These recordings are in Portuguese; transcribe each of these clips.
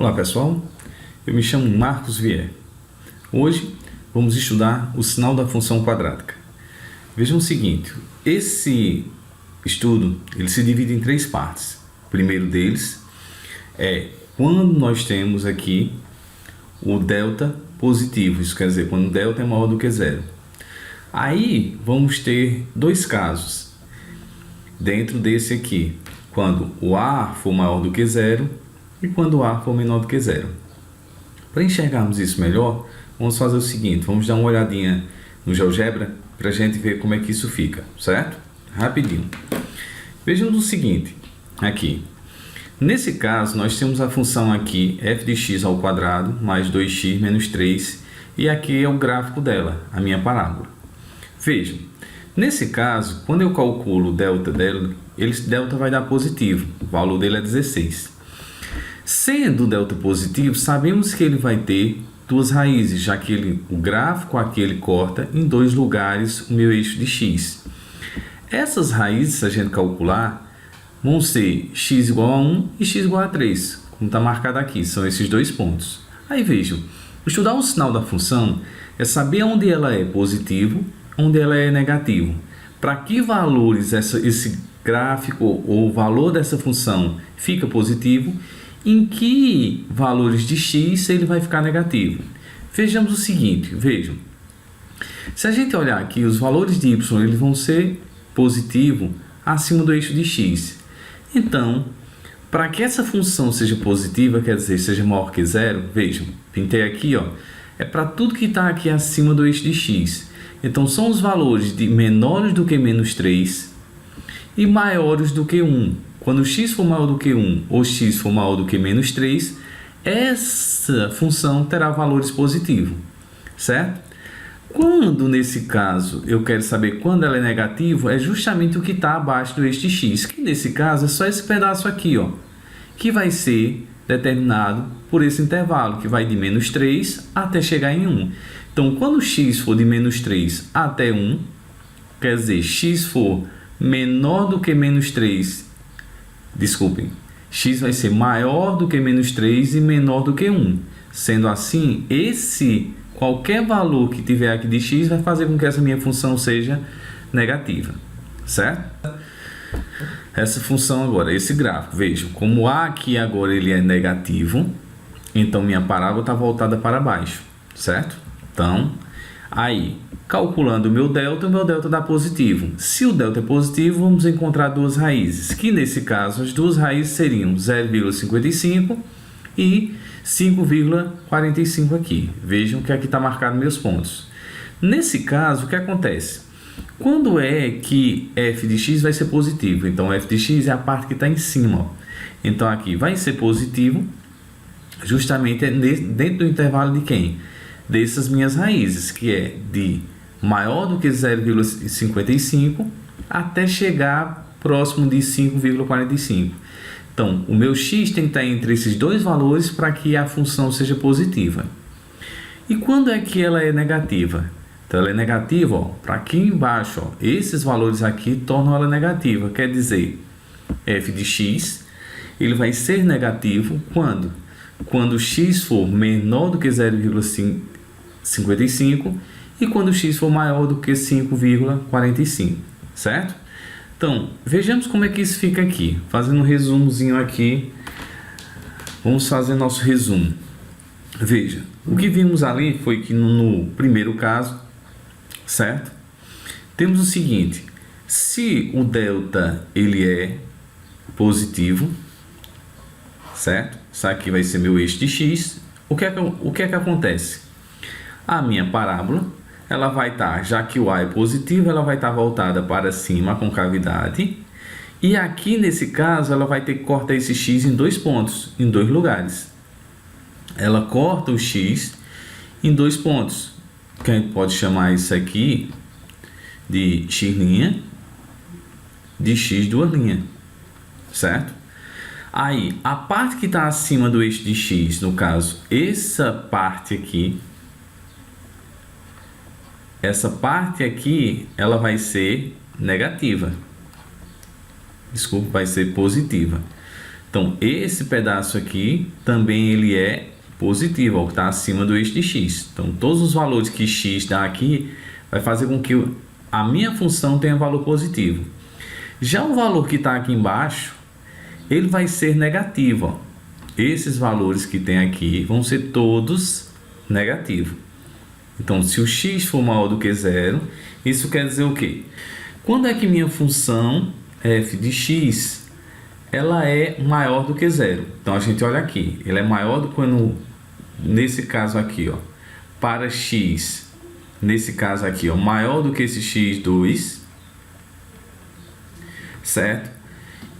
Olá pessoal, eu me chamo Marcos Vier. Hoje vamos estudar o sinal da função quadrática. Vejam o seguinte, esse estudo ele se divide em três partes. O primeiro deles é quando nós temos aqui o delta positivo, isso quer dizer quando o delta é maior do que zero. Aí vamos ter dois casos dentro desse aqui, quando o A for maior do que zero e quando o A for menor do que zero. Para enxergarmos isso melhor, vamos fazer o seguinte, vamos dar uma olhadinha no GeoGebra para a gente ver como é que isso fica, certo? Rapidinho. Vejam o seguinte, aqui. Nesse caso, nós temos a função aqui f de x ao quadrado mais 2x menos 3 e aqui é o gráfico dela, a minha parábola. Vejam, nesse caso, quando eu calculo o delta dela, delta vai dar positivo, o valor dele é 16. Sendo o delta positivo, sabemos que ele vai ter duas raízes, já que o gráfico aqui ele corta em dois lugares o meu eixo de x. Essas raízes, se a gente calcular, vão ser x igual a 1 e x igual a 3, como está marcado aqui, são esses dois pontos. Aí vejam, estudar o sinal da função é saber onde ela é positivo, onde ela é negativo. Para que valores esse gráfico ou o valor dessa função fica positivo, em que valores de x ele vai ficar negativo. Vejamos o seguinte, vejam. Se a gente olhar aqui, os valores de y eles vão ser positivo acima do eixo de x. Então, para que essa função seja positiva, quer dizer, seja maior que zero, vejam, pintei aqui, ó, é para tudo que está aqui acima do eixo de x. Então, são os valores de menores do que menos 3 e maiores do que 1. Quando x for maior do que 1 ou x for maior do que menos 3, essa função terá valores positivos, certo? Quando, nesse caso, eu quero saber quando ela é negativa, é justamente o que está abaixo do eixo de x, que nesse caso é só esse pedaço aqui, ó, que vai ser determinado por esse intervalo, que vai de menos 3 até chegar em 1. Então, quando x for de menos 3 até 1, quer dizer, x for menor do que menos 3, desculpem, x vai ser maior do que menos 3 e menor do que 1. Sendo assim, qualquer valor que tiver aqui de x vai fazer com que essa minha função seja negativa, certo? Essa função agora, esse gráfico, vejam, como A aqui agora ele é negativo, então minha parábola está voltada para baixo, certo? Então, aí, calculando o meu delta dá positivo. Se o delta é positivo, vamos encontrar duas raízes, que nesse caso as duas raízes seriam 0,55 e 5,45 aqui. Vejam que aqui está marcado meus pontos. Nesse caso, o que acontece? Quando é que f de x vai ser positivo? Então, f de x é a parte que está em cima. Ó. Então, aqui vai ser positivo justamente dentro do intervalo de quem? Dessas minhas raízes, que é de maior do que 0,55 até chegar próximo de 5,45. Então, o meu x tem que estar entre esses dois valores para que a função seja positiva. E quando é que ela é negativa? Então, ela é negativa, para aqui embaixo, ó, esses valores aqui tornam ela negativa. Quer dizer, f de x ele vai ser negativo quando? Quando x for menor do que 0,55 e quando x for maior do que 5,45, certo? Então, vejamos como é que isso fica aqui. Fazendo um resumozinho aqui, vamos fazer nosso resumo. Veja, o que vimos ali foi que no primeiro caso, certo? Temos o seguinte, se o delta ele é positivo, certo? Isso aqui vai ser meu eixo de x. O que é que acontece? A minha parábola, ela vai estar, já que o A é positivo, ela vai estar voltada para cima, a concavidade. E aqui, nesse caso, ela vai ter que cortar esse x em dois pontos, em dois lugares. Ela corta o x em dois pontos, que a gente pode chamar isso aqui de x', de x duas linhas, certo? Aí, a parte que está acima do eixo de x, no caso, essa parte aqui, ela vai ser negativa. Desculpa, vai ser positiva. Então, esse pedaço aqui também ele é positivo, ó, que está acima do eixo de x. Então, todos os valores que x dá aqui vai fazer com que a minha função tenha valor positivo. Já o valor que está aqui embaixo, ele vai ser negativo. Ó. Esses valores que tem aqui vão ser todos negativos. Então, se o x for maior do que zero, isso quer dizer o quê? Quando é que minha função f de x ela é maior do que zero? Então, a gente olha aqui, ele é maior do que quando, nesse caso aqui, ó, para x, nesse caso aqui, ó, maior do que esse x2, certo?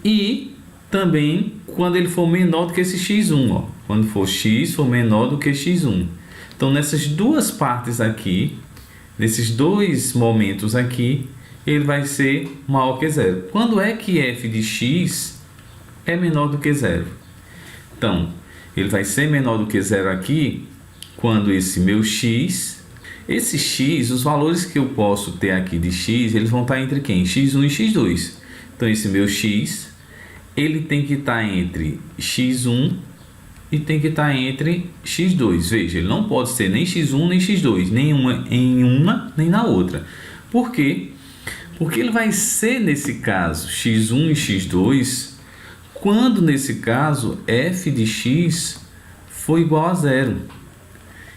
E também quando ele for menor do que esse x1, ó, quando for x for menor do que x1. Então, nessas duas partes aqui, nesses dois momentos aqui, ele vai ser maior que zero. Quando é que f de x é menor do que zero? Então, ele vai ser menor do que zero aqui, quando esse meu x, esse x, os valores que eu posso ter aqui de x, eles vão estar entre quem? x1 e x2. Então, esse meu x, ele tem que estar entre x1 e tem que estar entre x2. Veja, ele não pode ser nem x1 nem x2, nenhuma em uma nem na outra. Por quê? Porque ele vai ser, nesse caso, x1 e x2, quando, nesse caso, f de x for igual a zero.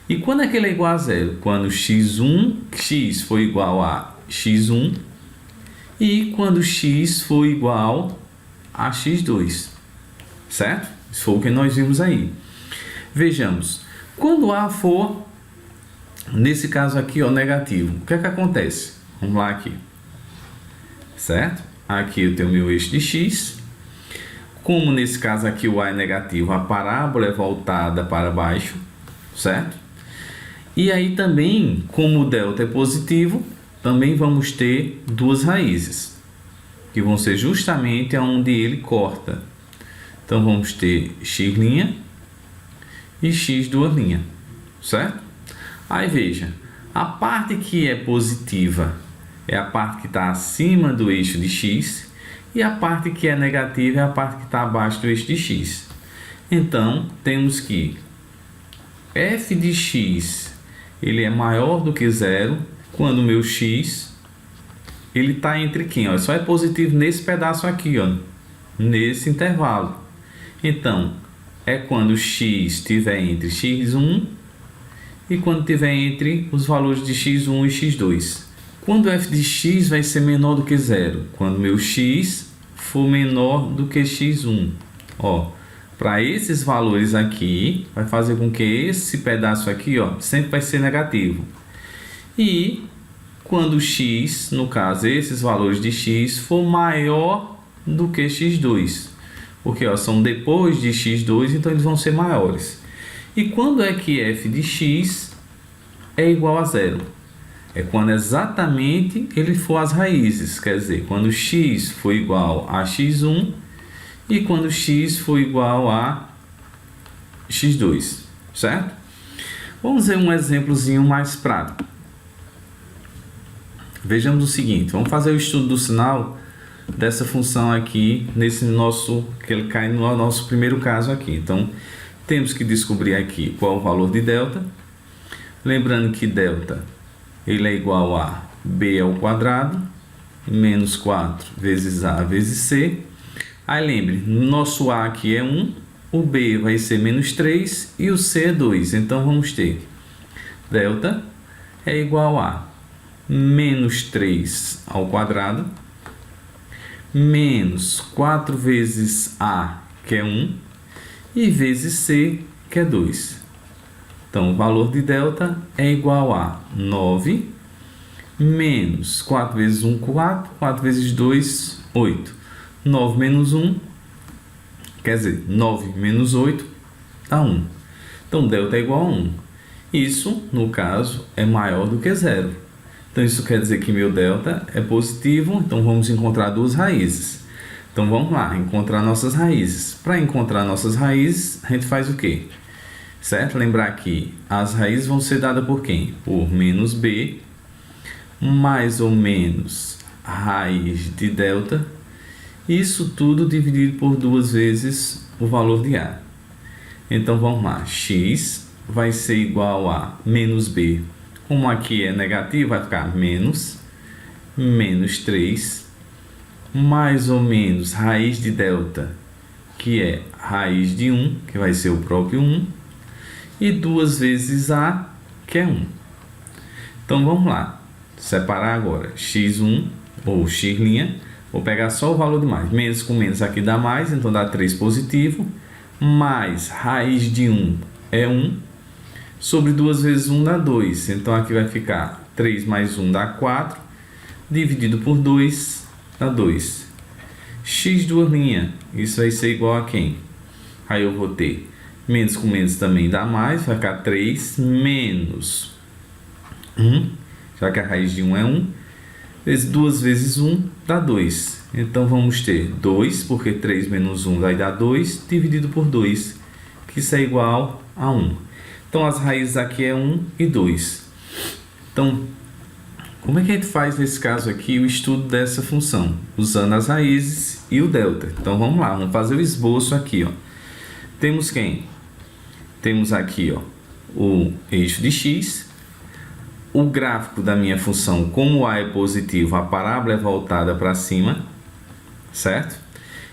E quando é que ele é igual a zero? Quando x for igual a x1 e quando x for igual a x2. Certo? Isso foi o que nós vimos aí. Vejamos. Quando A for, nesse caso aqui, ó, negativo, o que é que acontece? Vamos lá aqui. Certo? Aqui eu tenho o meu eixo de x. Como nesse caso aqui o A é negativo, a parábola é voltada para baixo. Certo? E aí também, como o delta é positivo, também vamos ter duas raízes, que vão ser justamente onde ele corta. Então, vamos ter x' e x duas linhas, certo? Aí, veja, a parte que é positiva é a parte que está acima do eixo de x e a parte que é negativa é a parte que está abaixo do eixo de x. Então, temos que f de x ele é maior do que zero quando o meu x ele está entre quem? Ó, só é positivo nesse pedaço aqui, ó, nesse intervalo. Então, é quando x estiver entre x1 e quando estiver entre os valores de x1 e x2. Quando f de x vai ser menor do que zero? Quando meu x for menor do que x1. Ó, para esses valores aqui, vai fazer com que esse pedaço aqui, ó, sempre vai ser negativo. E quando x, no caso, esses valores de x for maior do que x2. Porque ó, são depois de x2, então eles vão ser maiores. E quando é que f de x é igual a zero? É quando exatamente ele for as raízes. Quer dizer, quando x for igual a x1 e quando x for igual a x2. Certo? Vamos ver um exemplozinho mais prático. Vejamos o seguinte. Vamos fazer o estudo do sinal dessa função aqui, nesse nosso, que ele cai no nosso primeiro caso aqui. Então, temos que descobrir aqui qual é o valor de delta. Lembrando que delta, ele é igual a b ao quadrado, menos 4 vezes a vezes c. Aí, lembre, nosso a aqui é 1, o b vai ser menos 3 e o c é 2. Então, vamos ter delta é igual a menos 3 ao quadrado, menos 4 vezes A, que é 1, e vezes C, que é 2. Então, o valor de delta é igual a 9, menos 4 vezes 1, 4, 4 vezes 2, 8. 9 menos 1, quer dizer, 9 menos 8 dá 1. Então, delta é igual a 1. Isso, no caso, é maior do que zero. Então, isso quer dizer que meu delta é positivo, então vamos encontrar duas raízes. Então, vamos lá, encontrar nossas raízes. Para encontrar nossas raízes, a gente faz o quê? Certo? Lembrar que as raízes vão ser dadas por quem? Por menos b, mais ou menos a raiz de delta. Isso tudo dividido por 2 vezes o valor de A. Então vamos lá, x vai ser igual a menos b. Como aqui é negativo, vai ficar menos 3, mais ou menos raiz de delta, que é raiz de 1, que vai ser o próprio 1, e 2 vezes A, que é 1. Então vamos lá, separar agora x1 ou x', vou pegar só o valor de mais, menos com menos aqui dá mais, então dá 3 positivo, mais raiz de 1 é 1, sobre 2 vezes 1 dá 2, então aqui vai ficar 3 mais 1 dá 4, dividido por 2 dá 2. x2', isso vai ser igual a quem? Aí eu vou ter menos com menos também dá mais, vai ficar 3 menos 1, já que a raiz de 1 é 1, vezes 2 vezes 1 dá 2. Então vamos ter 2, porque 3 menos 1 vai dar 2, dividido por 2, que isso é igual a 1. Então as raízes aqui é 1 e 2. Então, como é que a gente faz nesse caso aqui o estudo dessa função? Usando as raízes e o delta. Então vamos lá, vamos fazer o esboço aqui, ó. Temos quem? Temos aqui, ó, o eixo de x, o gráfico da minha função, como A é positivo, a parábola é voltada para cima, certo?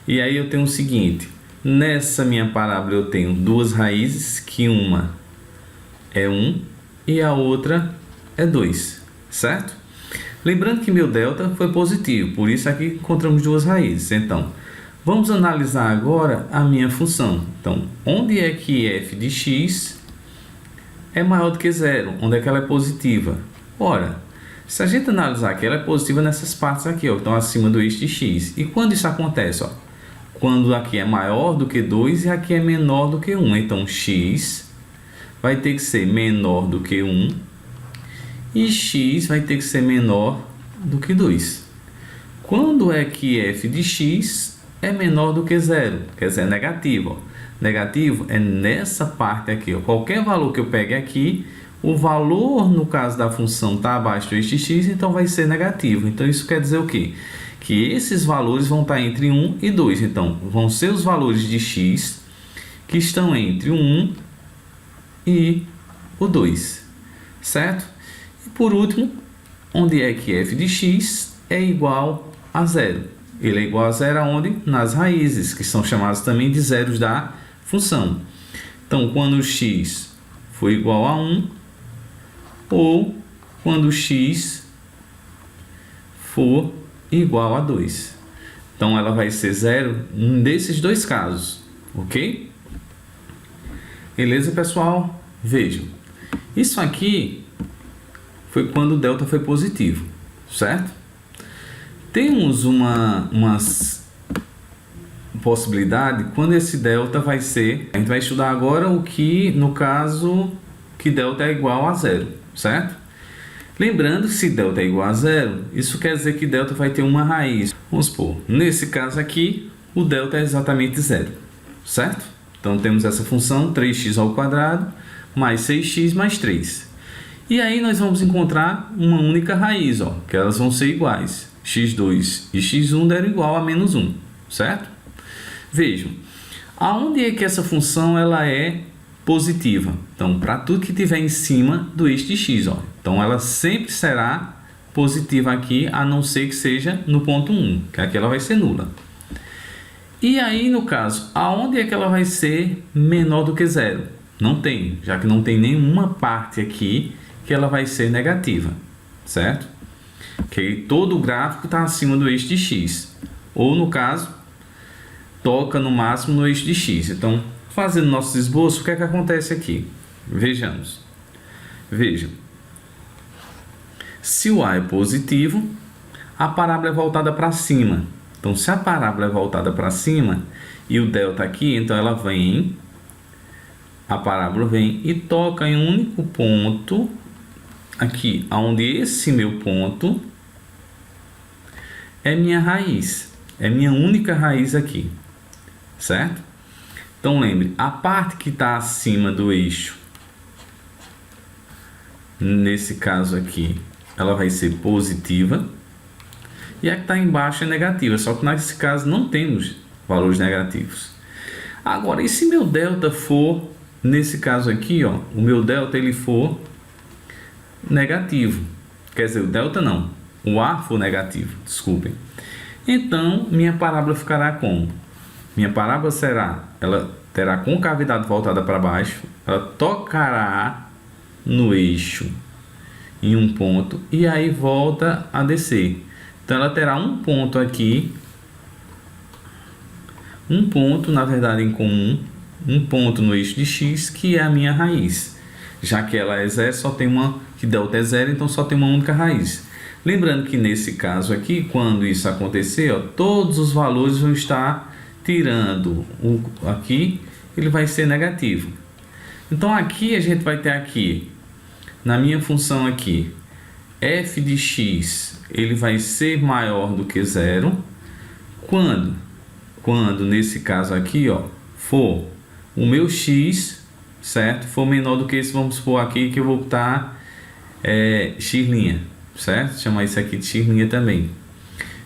E aí eu tenho o seguinte, nessa minha parábola eu tenho duas raízes, que uma é 1 e a outra é 2, certo? Lembrando que meu delta foi positivo, por isso aqui encontramos duas raízes. Então, vamos analisar agora a minha função. Então, onde é que f de x é maior do que zero? Onde é que ela é positiva? Ora, se a gente analisar que ela é positiva nessas partes aqui, ó, que estão acima do eixo de x. E quando isso acontece? Ó, quando aqui é maior do que 2 e aqui é menor do que 1. Então, x vai ter que ser menor do que 1 e x vai ter que ser menor do que 2. Quando é que f de x é menor do que zero? Quer dizer, é negativo. Ó. Negativo é nessa parte aqui. Ó. Qualquer valor que eu pegue aqui, o valor, no caso da função, está abaixo do eixo de x, então vai ser negativo. Então, isso quer dizer o quê? Que esses valores vão estar entre 1 e 2. Então, vão ser os valores de x que estão entre o 1 e o 2. Certo? E por último, onde é que f de x é igual a zero? Ele é igual a zero aonde? Nas raízes, que são chamadas também de zeros da função. Então, quando x for igual a 1 ou quando x for igual a 2. Então, ela vai ser zero nesses dois casos, ok? Beleza, pessoal? Vejam. Isso aqui foi quando o delta foi positivo, certo? Temos uma possibilidade quando esse delta vai ser... A gente vai estudar agora o que, no caso, que delta é igual a zero, certo? Lembrando, se delta é igual a zero, isso quer dizer que delta vai ter uma raiz. Vamos supor, nesse caso aqui, o delta é exatamente zero, certo? Então, temos essa função 3x ao quadrado mais 6x mais 3. E aí, nós vamos encontrar uma única raiz, ó, que elas vão ser iguais. x2 e x1 deram igual a menos 1, certo? Vejam, aonde é que essa função ela é positiva? Então, para tudo que tiver em cima do eixo de x, ó. Então, ela sempre será positiva aqui, a não ser que seja no ponto 1, que aqui ela vai ser nula. E aí, no caso, aonde é que ela vai ser menor do que zero? Não tem, já que não tem nenhuma parte aqui que ela vai ser negativa, certo? Que todo o gráfico está acima do eixo de x. Ou, no caso, toca no máximo no eixo de x. Então, fazendo nosso esboço, o que é que acontece aqui? Vejamos. Vejam. Se o A é positivo, a parábola é voltada para cima. Então, se a parábola é voltada para cima e o delta aqui, então ela vem, a parábola vem e toca em um único ponto aqui, onde esse meu ponto é minha raiz, é minha única raiz aqui, certo? Então, lembre, a parte que está acima do eixo, nesse caso aqui, ela vai ser positiva, e a que está embaixo é negativa, só que nesse caso não temos valores negativos. Agora, e se meu delta for, nesse caso aqui, ó, o meu delta ele for negativo? Quer dizer, o delta não, o A for negativo, desculpem. Então, minha parábola ficará como? Minha parábola ela terá concavidade voltada para baixo, ela tocará no eixo em um ponto e aí volta a descer. Então, ela terá um ponto aqui, um ponto, na verdade, em comum, um ponto no eixo de x, que é a minha raiz. Já que ela é zero, só tem uma, que delta é zero, então só tem uma única raiz. Lembrando que nesse caso aqui, quando isso acontecer, ó, todos os valores vão estar tirando o aqui, ele vai ser negativo. Então aqui a gente vai ter aqui, na minha função aqui, f de x, ele vai ser maior do que zero. Quando nesse caso aqui, ó, for o meu x, certo? For menor do que esse, vamos supor aqui que eu vou botar x', certo? Chamar isso aqui de x' também.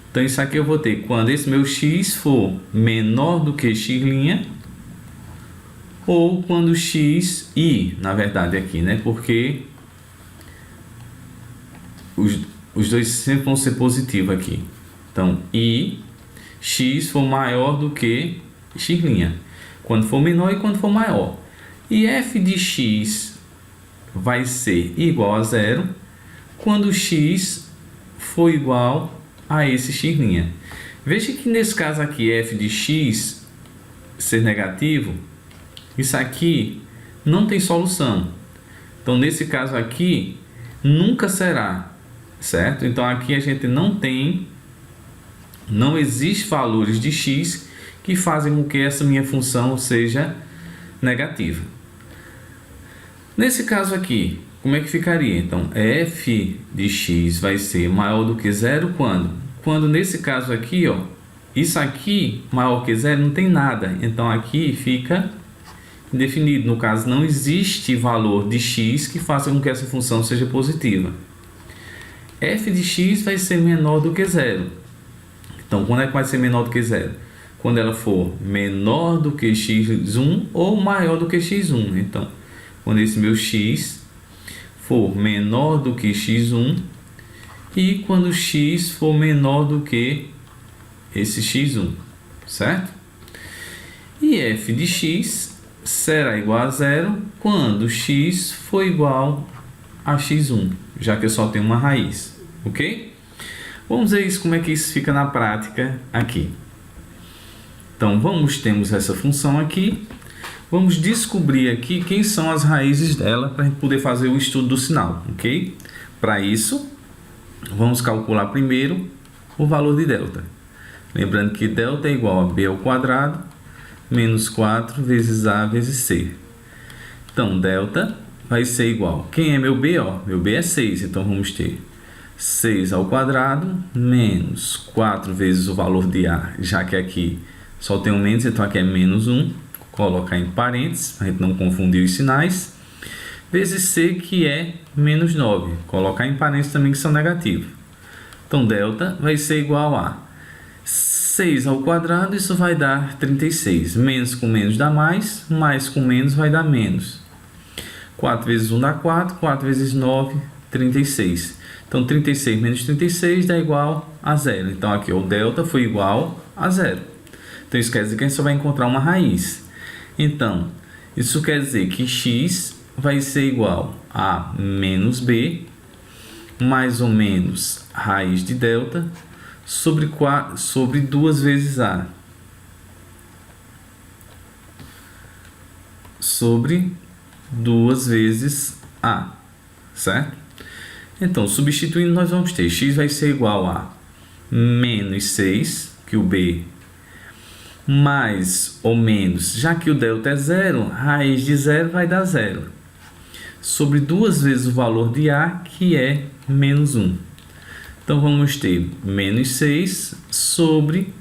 Então isso aqui eu vou ter quando esse meu x for menor do que x', ou quando x, i, na verdade aqui, né? Porque os dois sempre vão ser positivos aqui. Então, i, x for maior do que x', quando for menor e quando for maior. E f de x vai ser igual a zero quando x for igual a esse x'. Veja que nesse caso aqui, f de x ser negativo, isso aqui não tem solução. Então, nesse caso aqui, nunca será, certo? Então, aqui a gente não existe valores de x que fazem com que essa minha função seja negativa. Nesse caso aqui, como é que ficaria? Então, f de x vai ser maior do que zero quando? Quando nesse caso aqui, ó, isso aqui maior que zero não tem nada. Então, aqui fica indefinido. No caso, não existe valor de x que faça com que essa função seja positiva. F de x vai ser menor do que zero. Então, quando é que vai ser menor do que zero? Quando ela for menor do que x1 ou maior do que x1. Então, quando esse meu x for menor do que x1 e quando x for menor do que esse x1, certo? E f de x será igual a zero quando x for igual a x1, já que eu só tenho uma raiz, ok? Vamos ver isso, como é que isso fica na prática aqui. Então, temos essa função aqui. Vamos descobrir aqui quem são as raízes dela para a gente poder fazer o estudo do sinal, ok? Para isso, vamos calcular primeiro o valor de delta. Lembrando que delta é igual a b ao quadrado menos 4 vezes a vezes c. Então, delta vai ser igual. Quem é meu b? Ó, meu b é 6, então vamos ter 6 ao quadrado menos 4 vezes o valor de a, já que aqui só tem um menos, então aqui é menos 1. Colocar em parênteses, para a gente não confundir os sinais. Vezes c, que é menos 9. Colocar em parênteses também, que são negativos. Então, delta vai ser igual a 6 ao quadrado, isso vai dar 36. Menos com menos dá mais com menos vai dar menos. 4 vezes 1 dá 4, 4 vezes 9, 36. Então, 36 menos 36 dá igual a zero. Então, aqui o delta foi igual a zero. Então, isso quer dizer que a gente só vai encontrar uma raiz. Então, isso quer dizer que x vai ser igual a menos b, mais ou menos raiz de delta, sobre 2 vezes a. Sobre 2 vezes a, certo? Então, substituindo, nós vamos ter x vai ser igual a menos 6, que o b, mais ou menos, já que o delta é zero, raiz de zero vai dar zero, sobre 2 vezes o valor de a, que é menos 1. Então, vamos ter menos 6 sobre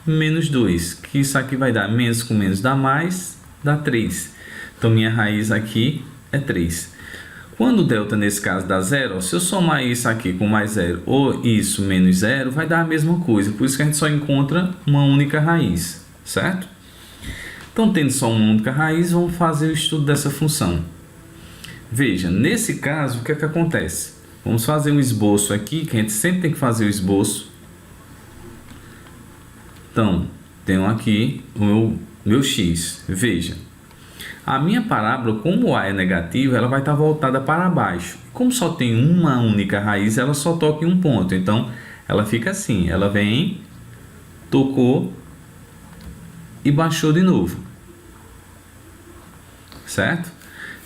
menos 2, que isso aqui vai dar menos com menos dá mais, dá 3. Então, minha raiz aqui é 3. Quando o delta, nesse caso, dá zero, se eu somar isso aqui com mais zero ou isso menos zero, vai dar a mesma coisa. Por isso que a gente só encontra uma única raiz, certo? Então, tendo só uma única raiz, vamos fazer o estudo dessa função. Veja, nesse caso, o que é que acontece? Vamos fazer um esboço aqui, que a gente sempre tem que fazer o esboço. Então, tenho aqui o meu x. Veja, a minha parábola, como o a é negativo, ela vai estar voltada para baixo. Como só tem uma única raiz, ela só toca em um ponto. Então, ela fica assim, ela vem, tocou e baixou de novo. Certo?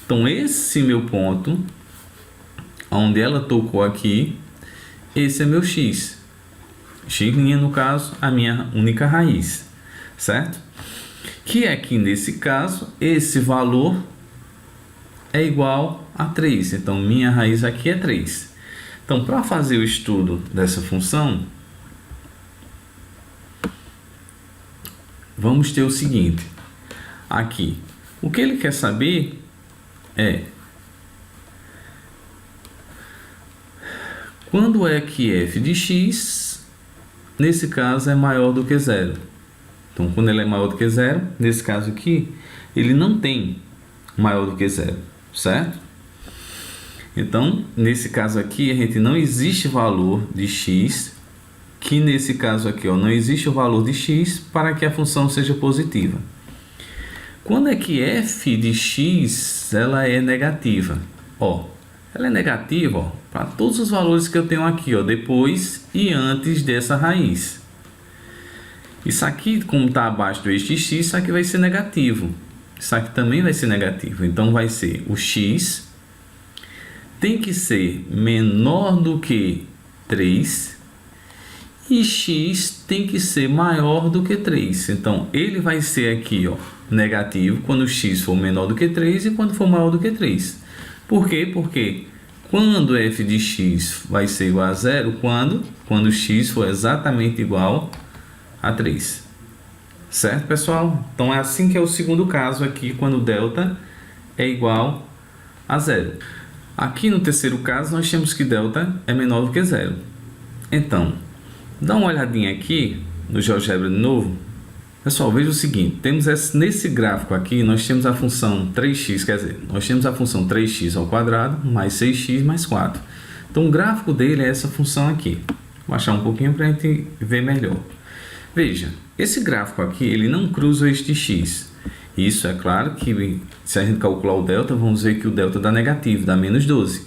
Então, esse meu ponto, onde ela tocou aqui, esse é meu x. X', no caso, a minha única raiz. Certo? Que aqui nesse caso, esse valor é igual a 3. Então, minha raiz aqui é 3. Então, para fazer o estudo dessa função, vamos ter o seguinte. Aqui, o que ele quer saber é quando é que f de x, nesse caso, é maior do que zero. Então, quando ele é maior do que zero, nesse caso aqui, ele não tem maior do que zero, certo? Então, nesse caso aqui, a gente não existe valor de x, que nesse caso aqui, ó, não existe o valor de x para que a função seja positiva. Quando é que f de x ela é negativa? Ó, ela é negativa para todos os valores que eu tenho aqui, ó, depois e antes dessa raiz. Isso aqui, como está abaixo do eixo de x, isso aqui vai ser negativo. Isso aqui também vai ser negativo. Então, vai ser o x tem que ser menor do que 3 e x tem que ser maior do que 3. Então, ele vai ser aqui, ó, negativo quando o x for menor do que 3 e quando for maior do que 3. Por quê? Porque quando f de x vai ser igual a zero, quando x for exatamente igual a 3. Certo, pessoal? Então, é assim que é o segundo caso aqui, quando delta é igual a zero. Aqui no terceiro caso, nós temos que delta é menor do que zero. Então, dá uma olhadinha aqui no GeoGebra de novo. Pessoal, veja o seguinte, temos nesse gráfico aqui, nós temos a função 3x, quer dizer, nós temos a função 3x ao quadrado mais 6x mais 4. Então, o gráfico dele é essa função aqui. Vou baixar um pouquinho para a gente ver melhor. Veja, esse gráfico aqui, ele não cruza o eixo de x. Isso é claro que, se a gente calcular o delta, vamos ver que o delta dá negativo, dá menos 12.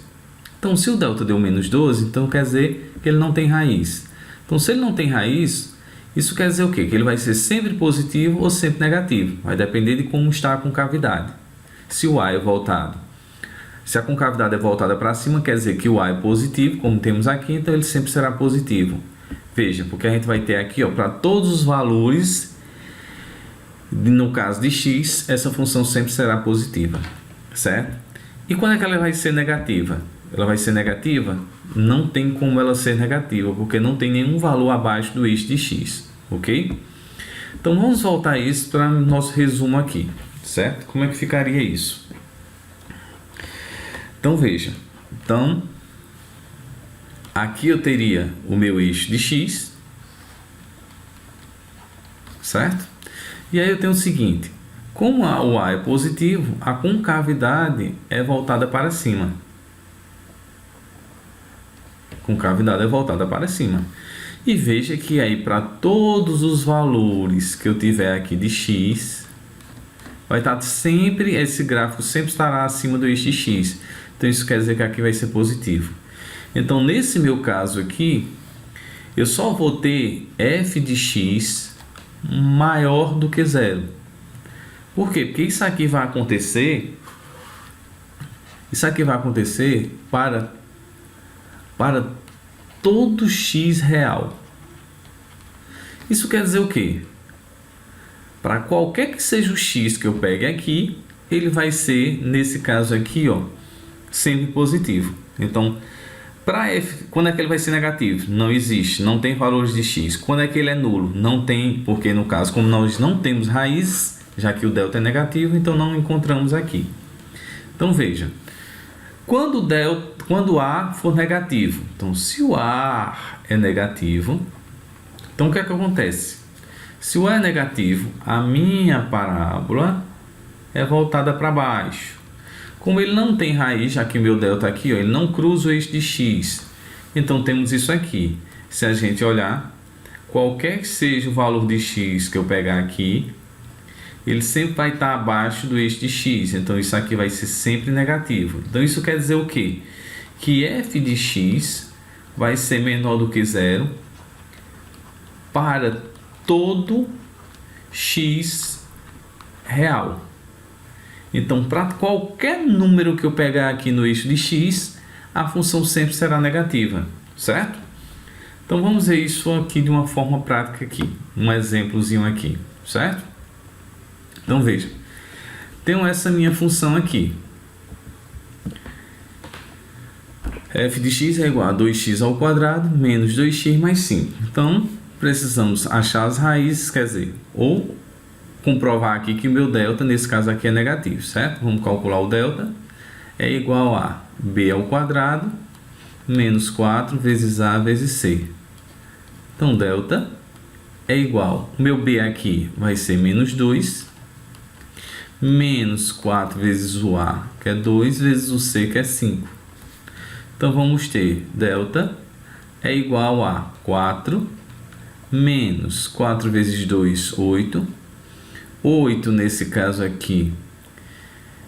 Então, se o delta deu menos 12, então quer dizer que ele não tem raiz. Então, se ele não tem raiz, isso quer dizer o quê? Que ele vai ser sempre positivo ou sempre negativo. Vai depender de como está a concavidade. Se o A é voltado, se a concavidade é voltada para cima, quer dizer que o A é positivo, como temos aqui, então ele sempre será positivo. Veja, porque a gente vai ter aqui, ó, para todos os valores, no caso de x, essa função sempre será positiva, certo? E quando é que ela vai ser negativa? Ela vai ser negativa? Não tem como ela ser negativa, porque não tem nenhum valor abaixo do eixo de x, ok? Então, vamos voltar isso para o nosso resumo aqui, certo? Como é que ficaria isso? Então, veja. Então, aqui eu teria o meu eixo de x, certo? E aí eu tenho o seguinte, como o A é positivo, a concavidade é voltada para cima. Concavidade é voltada para cima. E veja que aí para todos os valores que eu tiver aqui de x, vai estar sempre, esse gráfico sempre estará acima do eixo de x. Então isso quer dizer que aqui vai ser positivo. Então nesse meu caso aqui, eu só vou ter f de x maior do que zero. Por quê? Porque isso aqui vai acontecer para todo x real. Isso quer dizer o quê? Para qualquer que seja o x que eu pegue aqui, ele vai ser, nesse caso aqui, ó, sempre positivo. Então, para f, quando é que ele vai ser negativo? Não existe, não tem valores de x. Quando é que ele é nulo? Não tem, porque no caso, como nós não temos raiz, já que o delta é negativo, então não encontramos aqui. Então veja, quando A for negativo, então se o A é negativo, então o que é que acontece? Se o A é negativo, a minha parábola é voltada para baixo. Como ele não tem raiz, já que meu delta aqui, ó, ele não cruza o eixo de x. Então temos isso aqui. Se a gente olhar, qualquer que seja o valor de x que eu pegar aqui, ele sempre vai estar abaixo do eixo de x. Então isso aqui vai ser sempre negativo. Então isso quer dizer o quê? Que f de x vai ser menor do que zero para todo x real. Então, para qualquer número que eu pegar aqui no eixo de x, a função sempre será negativa, certo? Então, vamos ver isso aqui de uma forma prática aqui, um exemplozinho aqui, certo? Então, veja, tenho essa minha função aqui. F de x é igual a 2x ao quadrado menos 2x mais 5. Então, precisamos achar as raízes, quer dizer, ou comprovar aqui que o meu delta, nesse caso aqui, é negativo, certo? Vamos calcular o delta. É igual a b ao quadrado menos 4 vezes a vezes c. Então, delta é igual, o meu b aqui vai ser menos 2, menos 4 vezes o a, que é 2, vezes o c, que é 5. Então, vamos ter delta é igual a 4 menos 4 vezes 2, 8. 8 nesse caso aqui,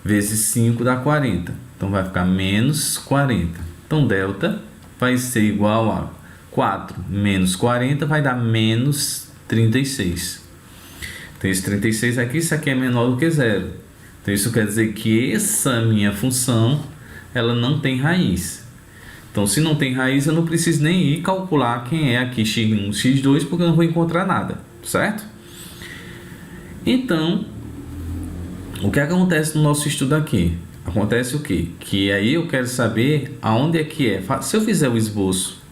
vezes 5 dá 40. Então, vai ficar menos 40. Então, delta vai ser igual a 4 menos 40 vai dar menos 36. Então, esse 36 aqui, isso aqui é menor do que zero. Então, isso quer dizer que essa minha função, ela não tem raiz. Então, se não tem raiz, eu não preciso nem ir calcular quem é aqui x1, x2, porque eu não vou encontrar nada, certo? Então, o que acontece no nosso estudo aqui? Acontece o quê? Que aí eu quero saber aonde é que é. Se eu fizer o esboço,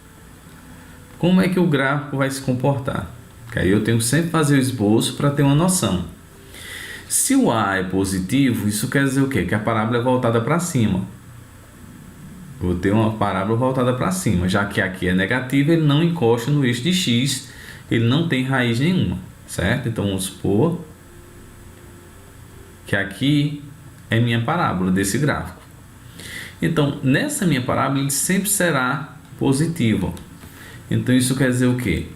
como é que o gráfico vai se comportar? Que aí eu tenho que sempre fazer o esboço para ter uma noção. Se o A é positivo, isso quer dizer o quê? Que a parábola é voltada para cima. Vou ter uma parábola voltada para cima. Já que aqui é negativo, ele não encosta no eixo de x, ele não tem raiz nenhuma, certo? Então, vamos supor que aqui é minha parábola desse gráfico. Então, nessa minha parábola, ele sempre será positivo. Então, isso quer dizer o quê?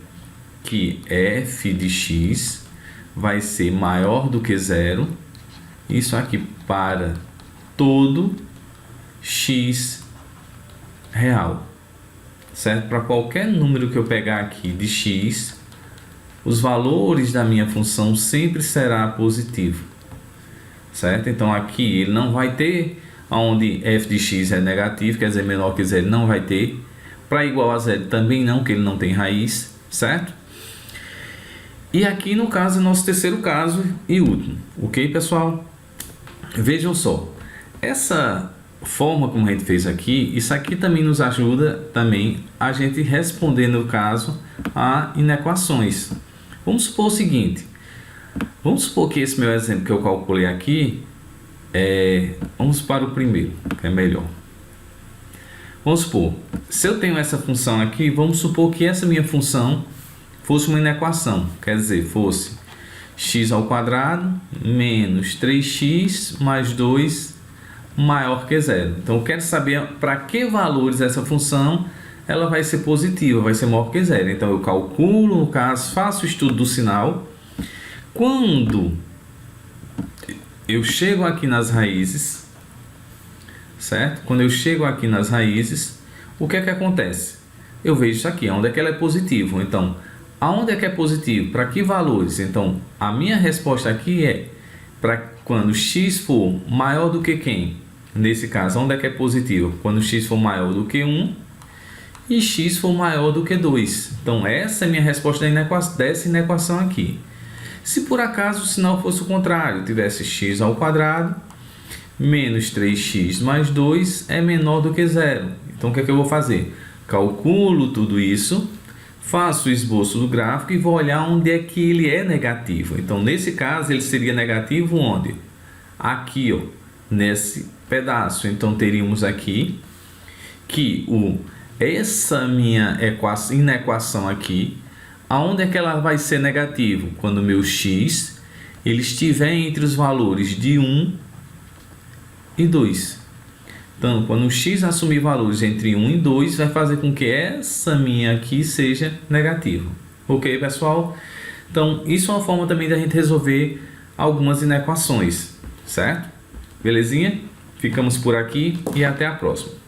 Que f de x vai ser maior do que zero. Isso aqui para todo x real. Certo? Para qualquer número que eu pegar aqui de x, os valores da minha função sempre será positivo. Certo? Então, aqui ele não vai ter, onde f de x é negativo, quer dizer, menor que zero, não vai ter. Para igual a zero também não, que ele não tem raiz, certo? E aqui, no caso, nosso terceiro caso e último. Ok, pessoal? Vejam só. Essa forma como a gente fez aqui, isso aqui também nos ajuda também a gente responder, no caso, a inequações. Vamos supor o seguinte. Vamos supor que esse meu exemplo que eu calculei aqui vamos para o primeiro, que é melhor. Vamos supor, se eu tenho essa função aqui, vamos supor que essa minha função fosse uma inequação. Quer dizer, fosse x ao quadrado menos 3x mais 2 maior que zero. Então, eu quero saber para que valores essa função ela vai ser positiva, vai ser maior que zero. Então, eu calculo, no caso, faço o estudo do sinal. Quando eu chego aqui nas raízes, certo? Quando eu chego aqui nas raízes, o que é que acontece? Eu vejo isso aqui, onde é que ela é positivo. Então, aonde é que é positivo? Para que valores? Então, a minha resposta aqui é para quando x for maior do que quem? Nesse caso, onde é que é positivo? Quando x for maior do que 1 e x for maior do que 2. Então, essa é a minha resposta dessa inequação aqui. Se por acaso o sinal fosse o contrário, eu tivesse x ao quadrado menos 3x mais 2 é menor do que zero. Então, o que é que eu vou fazer? Calculo tudo isso, faço o esboço do gráfico e vou olhar onde é que ele é negativo. Então, nesse caso, ele seria negativo onde? Aqui, ó, nesse pedaço. Então, teríamos aqui que essa minha inequação aqui Aonde é que ela vai ser negativo? Quando o meu x ele estiver entre os valores de 1 e 2. Então, quando o x assumir valores entre 1 e 2, vai fazer com que essa minha aqui seja negativa. Ok, pessoal? Então, isso é uma forma também da gente resolver algumas inequações, certo? Belezinha? Ficamos por aqui e até a próxima.